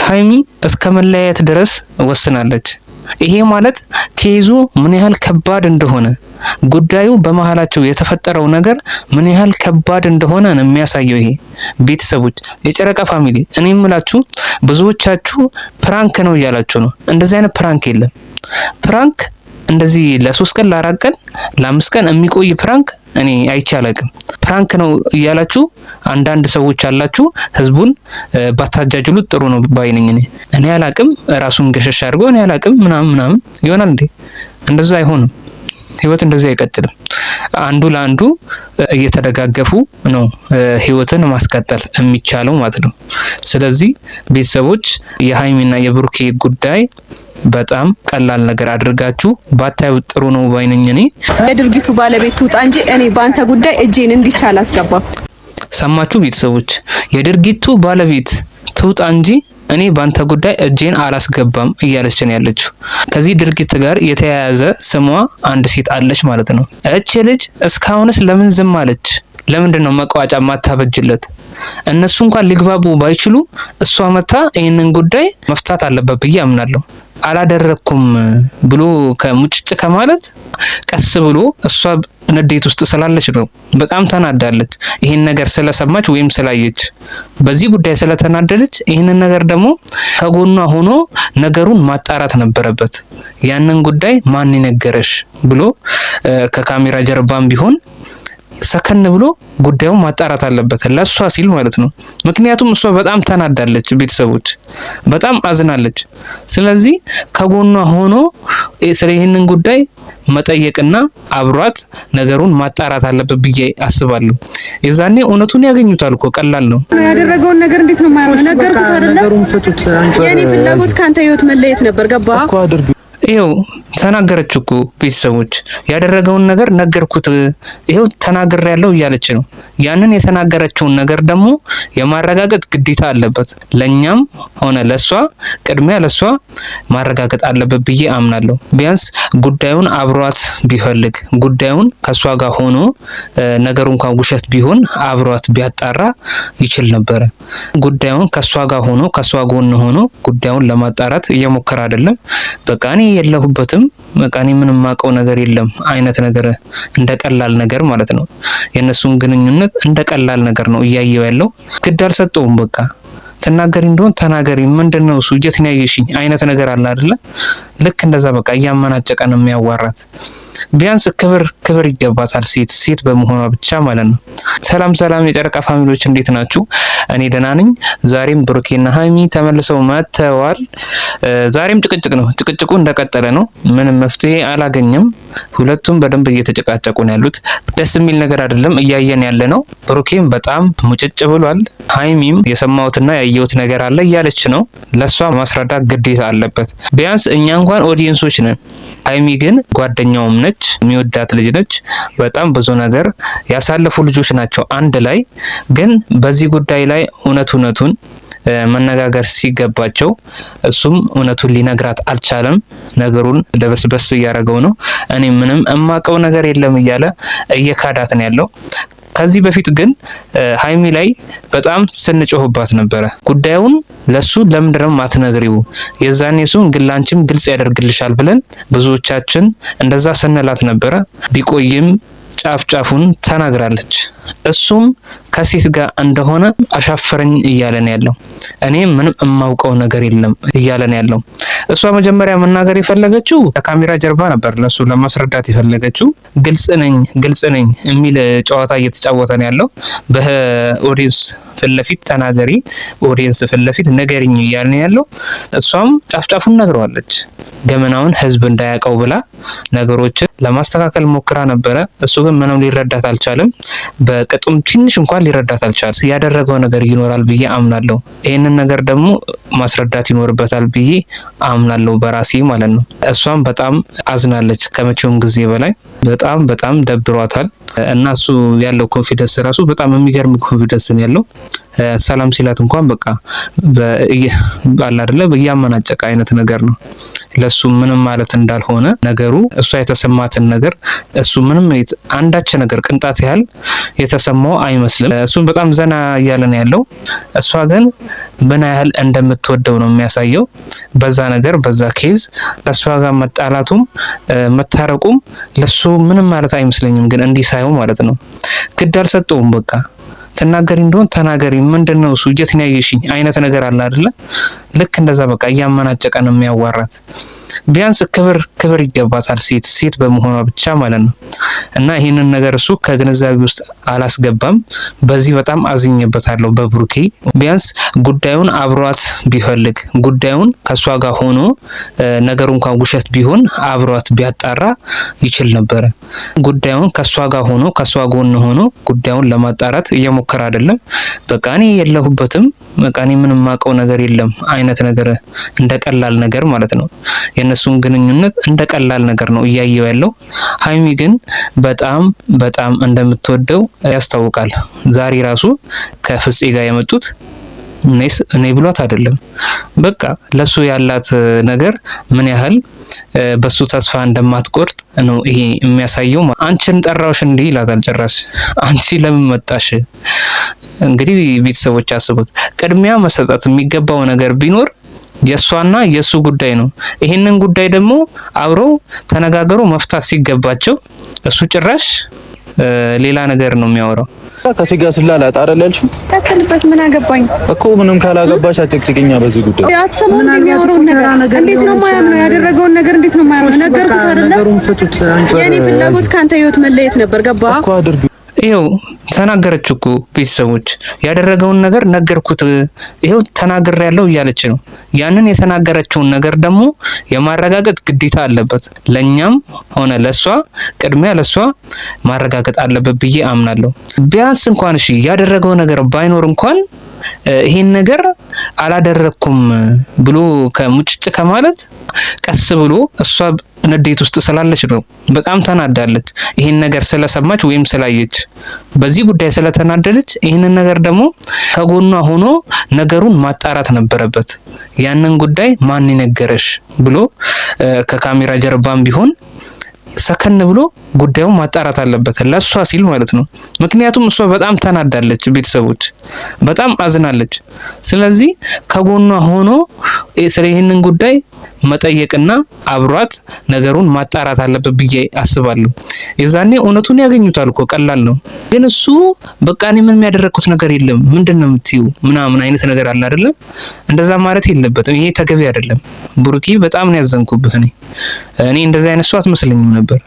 ሀይሚ እስከ መለያየት ድረስ ወስናለች። ይሄ ማለት ኬዙ ምን ያህል ከባድ እንደሆነ ጉዳዩ በመሃላቸው የተፈጠረው ነገር ምን ያህል ከባድ እንደሆነ ነው የሚያሳየው። ይሄ ቤተሰቦች የጨረቃ ፋሚሊ እኔ የምላችሁ ብዙዎቻችሁ ፕራንክ ነው እያላችሁ ነው። እንደዚህ አይነት ፕራንክ የለም። ፕራንክ እንደዚህ ለ3 ቀን ለ4 ቀን ለ5 ቀን የሚቆይ ፕራንክ እኔ አይቼ አላቅም። ፕራንክ ነው እያላችሁ አንዳንድ ሰዎች አላችሁ ህዝቡን ባታጃጅሉት ጥሩ ነው ባይነኝ። እኔ አላቅም ራሱን ገሸሽ አድርጎ እኔ አላቅም ምናምን ይሆናል እንዴ? እንደዛ አይሆንም። ህይወት እንደዚህ አይቀጥልም። አንዱ ለአንዱ እየተደጋገፉ ነው ህይወትን ማስቀጠል የሚቻለው ማለት ነው። ስለዚህ ቤተሰቦች የሀይሚና የብሩኬ ጉዳይ በጣም ቀላል ነገር አድርጋችሁ ባታዩ ጥሩ ነው ባይነኝ። እኔ የድርጊቱ ባለቤት ትውጣ እንጂ እኔ ባንተ ጉዳይ እጄን እንዲቻል አስገባም። ሰማችሁ ቤተሰቦች? የድርጊቱ ባለቤት ትውጣ እንጂ እኔ ባንተ ጉዳይ እጄን አላስገባም እያለች ነው ያለችው። ከዚህ ድርጊት ጋር የተያያዘ ስሟ አንድ ሴት አለች ማለት ነው። እቺ ልጅ እስካሁንስ ለምን ዝም አለች? ለምንድን ነው መቋጫ ማታበጅለት? እነሱ እንኳን ሊግባቡ ባይችሉ እሷ መታ ይህንን ጉዳይ መፍታት አለበት ብዬ አምናለሁ። አላደረኩም ብሎ ከሙጭጭ ከማለት ቀስ ብሎ እሷ ንዴት ውስጥ ስላለች ነው። በጣም ተናዳለች። ይሄን ነገር ስለሰማች ወይም ስላየች በዚህ ጉዳይ ስለተናደደች ይሄንን ነገር ደግሞ ከጎኗ ሆኖ ነገሩን ማጣራት ነበረበት። ያንን ጉዳይ ማን ይነገረሽ ብሎ ከካሜራ ጀርባም ቢሆን ሰከን ብሎ ጉዳዩን ማጣራት አለበት፣ ለሷ ሲል ማለት ነው። ምክንያቱም እሷ በጣም ተናዳለች፣ ቤተሰቦች በጣም አዝናለች። ስለዚህ ከጎኗ ሆኖ ስለ ይህንን ጉዳይ መጠየቅና አብሯት ነገሩን ማጣራት አለበት ብዬ አስባለሁ። የዛኔ እውነቱን ያገኙታል እኮ። ቀላል ነው። ያደረገውን ነገር እንዴት ነው ማለት ነገርኩት አይደለም። የኔ ፍላጎት ካንተ ህይወት መለየት ነበር። ገባ እኮ አድርጉ። ይሄው ተናገረች እኮ ቤተሰቦች። ያደረገውን ነገር ነገርኩት፣ ይሄው ተናግሬ ያለው እያለች ነው። ያንን የተናገረችውን ነገር ደግሞ የማረጋገጥ ግዴታ አለበት። ለኛም ሆነ ለሷ ቅድሚያ ለሷ ማረጋገጥ አለበት ብዬ አምናለሁ። ቢያንስ ጉዳዩን አብሯት ቢፈልግ ጉዳዩን ከሷ ጋር ሆኖ ነገሩ እንኳን ውሸት ቢሆን አብሯት ቢያጣራ ይችል ነበር። ጉዳዩን ከሷ ጋር ሆኖ ከሷ ጎን ሆኖ ጉዳዩን ለማጣራት እየሞከረ አይደለም። በቃ እኔ የለሁበትም፣ በቃ እኔ ምንም ማቀው ነገር የለም አይነት ነገር እንደ ቀላል ነገር ማለት ነው። የነሱን ግንኙነት እንደ ቀላል ነገር ነው እያየው ያለው። ግድ አልሰጠውም። በቃ ተናገሪ እንደሆነ ተናገሪ፣ ምንድነው እሱ የት ነው ያየሽኝ አይነት ነገር አለ አይደለ? ልክ እንደዛ በቃ እያመናጨቀ ነው የሚያዋራት። ቢያንስ ክብር ይገባታል፣ ሴት በመሆኗ ብቻ ማለት ነው። ሰላም የጨረቃ ፋሚሊዎች እንዴት ናችሁ? እኔ ደህና ነኝ። ዛሬም ብሩኬና ሀይሚ ተመልሰው መጥተዋል። ዛሬም ጭቅጭቅ ነው። ጭቅጭቁ እንደቀጠለ ነው። ምንም መፍትሄ አላገኘም። ሁለቱም በደንብ እየተጨቃጨቁ ነው ያሉት። ደስ የሚል ነገር አይደለም እያየን ያለ ነው። ብሩኬም በጣም ሙጭጭ ብሏል። ሀይሚም የሰማሁትና ያየሁት ነገር አለ እያለች ነው። ለሷ ማስረዳት ግዴታ አለበት። ቢያንስ እኛ እንኳን ኦዲየንሶች ነን። ሀይሚ ግን ጓደኛውም ነች፣ የሚወዳት ልጅ ነች። በጣም ብዙ ነገር ያሳለፉ ልጆች ናቸው አንድ ላይ። ግን በዚህ ጉዳይ ላይ እውነቱን መነጋገር ሲገባቸው እሱም እውነቱን ሊነግራት አልቻለም። ነገሩን ለበስበስ እያደረገው ነው። እኔ ምንም እማቀው ነገር የለም እያለ እየካዳት ነው ያለው። ከዚህ በፊት ግን ሀይሚ ላይ በጣም ስንጮህባት ነበረ። ጉዳዩን ለሱ ለምንድነው ማትነግሪው? የዛኔ እሱን ግላንችም ግልጽ ያደርግልሻል ብለን ብዙዎቻችን እንደዛ ስንላት ነበረ። ቢቆይም ጫፉን ተናግራለች። እሱም ከሴት ጋር እንደሆነ አሻፈረኝ እያለን ያለው። እኔ ምንም የማውቀው ነገር የለም እያለን ያለው። እሷ መጀመሪያ መናገር የፈለገችው ከካሜራ ጀርባ ነበር፣ ለሱ ለማስረዳት የፈለገችው ግልጽ ነኝ የሚል ጨዋታ እየተጫወተ ነው ያለው። በኦዲየንስ ፍለፊት ተናገሪ፣ ኦዲየንስ ፍለፊት ነገርኝ እያለን ያለው። እሷም ጫፉን ነግረዋለች። ገመናውን ህዝብ እንዳያውቀው ብላ ነገሮችን ለማስተካከል ሞክራ ነበረ። እሱ ግን ምንም ሊረዳት አልቻለም። በቅጡም ትንሽ እንኳን ሊረዳት አልቻለም። ያደረገው ነገር ይኖራል ብዬ አምናለሁ። ይህንን ነገር ደግሞ ማስረዳት ይኖርበታል ብዬ አምናለሁ በራሴ ማለት ነው። እሷም በጣም አዝናለች ከመቼውም ጊዜ በላይ። በጣም ደብሯታል እና እሱ ያለው ኮንፊደንስ ራሱ በጣም የሚገርም ኮንፊደንስ ነው ያለው። ሰላም ሲላት እንኳን በቃ ባላ አይደለ በያመናጨቀ አይነት ነገር ነው። ለሱ ምንም ማለት እንዳልሆነ ነገሩ እሷ የተሰማትን ነገር እሱ ምንም አንዳች ነገር ቅንጣት ያህል የተሰማው አይመስልም። እሱም በጣም ዘና እያለ ነው ያለው። እሷ ግን ምን ያህል እንደምትወደው ነው የሚያሳየው። በዛ ነገር በዛ ኬዝ ከእሷ ጋር መጣላቱም መታረቁም ለሱ ምንም ማለት አይመስለኝም። ግን እንዲህ ሳይሆን ማለት ነው ግድ አልሰጠውም። በቃ ተናገሪ እንደሆን ተናገሪ፣ ምንድነው እሱ እጀት ነው ያየሽኝ አይነት ነገር አለ አይደለ? ልክ እንደዛ በቃ እያመናጨቀ ነው የሚያዋራት። ቢያንስ ክብር ይገባታል ሴት በመሆኗ ብቻ ማለት ነው። እና ይሄንን ነገር እሱ ከግንዛቤ ውስጥ አላስገባም። በዚህ በጣም አዝኜበታለሁ በብሩኬ። ቢያንስ ጉዳዩን አብሯት ቢፈልግ ጉዳዩን ከሷ ጋር ሆኖ ነገሩ እንኳን ውሸት ቢሆን አብሯት ቢያጣራ ይችል ነበረ። ጉዳዩን ከሷ ጋር ሆኖ ከሷ ጎን ሆኖ ጉዳዩን ለማጣራት እየሞከረ አይደለም። በቃ እኔ የለሁበትም፣ በቃ እኔ ምንም ማቀው ነገር የለም አይነት ነገር እንደቀላል ነገር ማለት ነው። የነሱን ግንኙነት እንደቀላል ነገር ነው እያየው ያለው። ሀይሚ ግን በጣም እንደምትወደው ያስታውቃል። ዛሬ ራሱ ከፍፄ ጋር የመጡት እኔ ብሏት አይደለም። በቃ ለሱ ያላት ነገር ምን ያህል በሱ ተስፋ እንደማትቆርጥ ነው ይሄ የሚያሳየው። አንቺን ጠራውሽ እንዲህ ይላታል ጭራሽ። አንቺ ለምን መጣሽ? እንግዲህ ቤተሰቦች አስቡት። ቅድሚያ መሰጠት የሚገባው ነገር ቢኖር የሷና የሱ ጉዳይ ነው። ይሄንን ጉዳይ ደግሞ አብረው ተነጋገሩ መፍታት ሲገባቸው እሱ ጭራሽ ሌላ ነገር ነው የሚያወራው። ከሲጋ ስላላጣ አይደል ያልሽው? ቀጥልበት። ምን አገባኝ እኮ ምንም ካላገባሽ አጨቅጭቅኛ በዚህ ጉዳይ አትሰማም። የሚያወራውን ነገር እንዴት ነው የማያምነው? ያደረገውን ነገር እንዴት ነው የማያምነው? ነገርኩት አይደለ? የኔ ፍላጎት ካንተ ህይወት መለየት ነበር። ገባ እኮ አድርጊ። ይኸው ተናገረች እኮ ቤተሰቦች፣ ያደረገውን ነገር ነገርኩት፣ ይኸው ተናግሬያለሁ እያለች ነው። ያንን የተናገረችውን ነገር ደግሞ የማረጋገጥ ግዴታ አለበት። ለኛም ሆነ ለሷ ቅድሚያ ለሷ ማረጋገጥ አለበት ብዬ አምናለሁ። ቢያንስ እንኳን እሺ ያደረገው ነገር ባይኖር እንኳን ይሄን ነገር አላደረኩም ብሎ ከሙጭጭ ከማለት ቀስ ብሎ እሷ ንዴት ውስጥ ስላለች ነው። በጣም ተናዳለች። ይሄን ነገር ስለሰማች ወይም ስላየች በዚህ ጉዳይ ስለተናደደች ይሄንን ነገር ደግሞ ከጎኗ ሆኖ ነገሩን ማጣራት ነበረበት። ያንን ጉዳይ ማን ይነገረሽ ብሎ ከካሜራ ጀርባም ቢሆን ሰከን ብሎ ጉዳዩን ማጣራት አለበት፣ ለሷ ሲል ማለት ነው። ምክንያቱም እሷ በጣም ተናዳለች፣ ቤተሰቦች በጣም አዝናለች። ስለዚህ ከጎኗ ሆኖ ስለ ይህንን ጉዳይ መጠየቅና አብሯት ነገሩን ማጣራት አለበት ብዬ አስባለሁ። የዛኔ እውነቱን ያገኙታል እኮ ቀላል ነው። ግን እሱ በቃ እኔ ምንም ያደረኩት ነገር የለም ምንድነው የምትይው ምናምን አይነት ነገር አለ አይደለም። እንደዛ ማለት የለበትም። ይሄ ተገቢ አይደለም። ቡርኪ በጣም ነው ያዘንኩብህ። እኔ እንደዛ አይነት ሰው አትመስለኝም ነበር።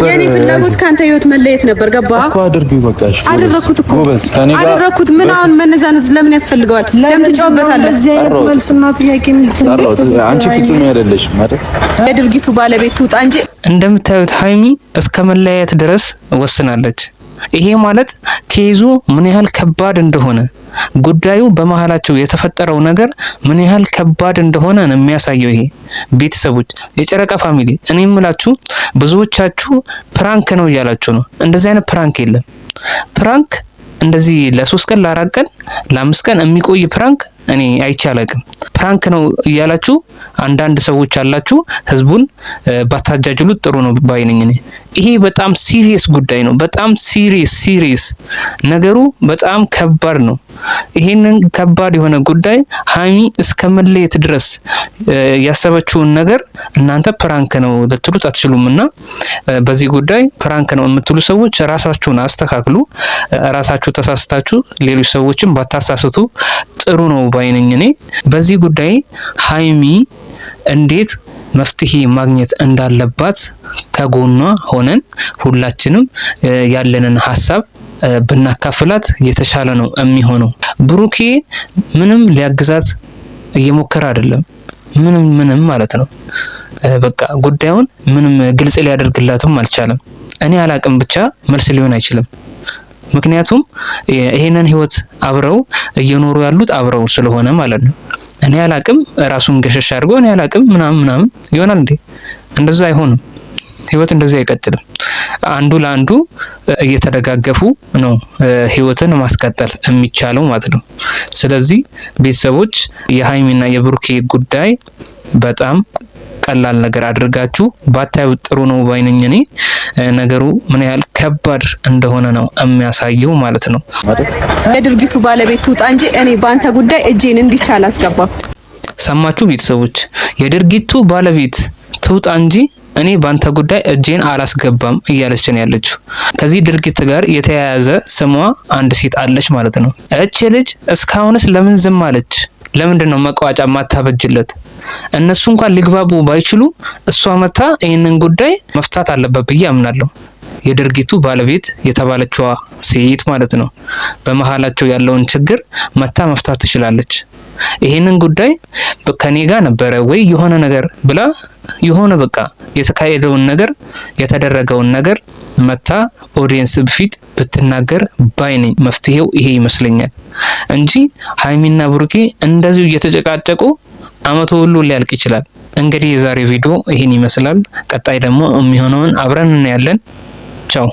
የኔ ፍላጎት ካንተ ህይወት መለየት ነበር። ገባ እኮ አድርጊው። በቃ እሺ አደረኩት እኮ አደረኩት። ምን አሁን መነዛነዝ ለምን ያስፈልገዋል? ለምን ትጫወበታለህ? እዚህ አይነት መልስና ጥያቄ አንቺ ፍጹም አይደለሽ ማለት የድርጊቱ ባለቤት ትውጣ እንጂ። እንደምታዩት ሀይሚ እስከ መለያየት ድረስ ወስናለች። ይሄ ማለት ኬዙ ምን ያህል ከባድ እንደሆነ ጉዳዩ በመሃላቸው የተፈጠረው ነገር ምን ያህል ከባድ እንደሆነ ነው የሚያሳየው። ይሄ ቤተሰቦች የጨረቃ ፋሚሊ እኔ የምላችሁ ብዙዎቻችሁ ፕራንክ ነው እያላችሁ ነው። እንደዚህ አይነት ፕራንክ የለም። ፕራንክ እንደዚህ ለ3 ቀን ለ4 ቀን ለ5 ቀን የሚቆይ ፕራንክ እኔ አይቼ አላቅም። ፕራንክ ነው እያላችሁ አንዳንድ ሰዎች አላችሁ፣ ህዝቡን ባታጃጅሉት ጥሩ ነው ባይነኝ። ይሄ በጣም ሲሪየስ ጉዳይ ነው። በጣም ሲሪየስ ነገሩ በጣም ከባድ ነው። ይሄንን ከባድ የሆነ ጉዳይ ሀይሚ እስከ መለየት ድረስ ያሰበችውን ነገር እናንተ ፕራንክ ነው ልትሉት አትችሉምና በዚህ ጉዳይ ፕራንክ ነው የምትሉ ሰዎች ራሳችሁን አስተካክሉ። ራሳችሁ ተሳስታችሁ ሌሎች ሰዎችን ባታሳስቱ ጥሩ ነው ባይነኝ። እኔ በዚህ ጉዳይ ሀይሚ እንዴት መፍትሄ ማግኘት እንዳለባት ከጎኗ ሆነን ሁላችንም ያለንን ሀሳብ ብናካፍላት የተሻለ ነው የሚሆነው። ብሩኬ ምንም ሊያግዛት እየሞከረ አይደለም። ምንም ማለት ነው። በቃ ጉዳዩን ምንም ግልጽ ሊያደርግላትም አልቻለም። እኔ አላቅም ብቻ መልስ ሊሆን አይችልም። ምክንያቱም ይሄንን ህይወት አብረው እየኖሩ ያሉት አብረው ስለሆነ ማለት ነው። እኔ አላቅም ራሱን ገሸሽ አድርጎ እኔ አላቅም ምናምን ይሆናል እንዴ? እንደዛ አይሆንም። ህይወት እንደዚህ አይቀጥልም። አንዱ ለአንዱ እየተደጋገፉ ነው ህይወትን ማስቀጠል የሚቻለው ማለት ነው። ስለዚህ ቤተሰቦች የሀይሚና የብሩኬ ጉዳይ በጣም ቀላል ነገር አድርጋችሁ ባታዩ ጥሩ ነው ባይነኝ። እኔ ነገሩ ምን ያህል ከባድ እንደሆነ ነው የሚያሳየው ማለት ነው። የድርጊቱ ባለቤት ትውጣ እንጂ እኔ በአንተ ጉዳይ እጄን እንዲቻል አላስገባም። ሰማችሁ ቤተሰቦች? የድርጊቱ ባለቤት ትውጣ እንጂ እኔ ባንተ ጉዳይ እጄን አላስገባም እያለች ነው ያለችው። ከዚህ ድርጊት ጋር የተያያዘ ስሟ አንድ ሴት አለች ማለት ነው። እቺ ልጅ እስካሁንስ ለምን ዝም አለች? ለምንድን ነው መቋጫ ማታበጅለት? እነሱ እንኳን ሊግባቡ ባይችሉ እሷ መታ ይህንን ጉዳይ መፍታት አለበት ብዬ አምናለሁ። የድርጊቱ ባለቤት የተባለችዋ ሴት ማለት ነው። በመሃላቸው ያለውን ችግር መታ መፍታት ትችላለች። ይሄንን ጉዳይ ከኔ ጋር ነበረ ወይ የሆነ ነገር ብላ የሆነ በቃ የተካሄደውን ነገር የተደረገውን ነገር መታ ኦዲየንስ በፊት ብትናገር ባይነኝ። መፍትሄው ይሄ ይመስለኛል እንጂ ሀይሚና ብሩኬ እንደዚሁ እየተጨቃጨቁ አመቱ ሁሉ ሊያልቅ ይችላል። እንግዲህ የዛሬው ቪዲዮ ይሄን ይመስላል። ቀጣይ ደግሞ የሚሆነውን አብረን እናያለን። ቻው።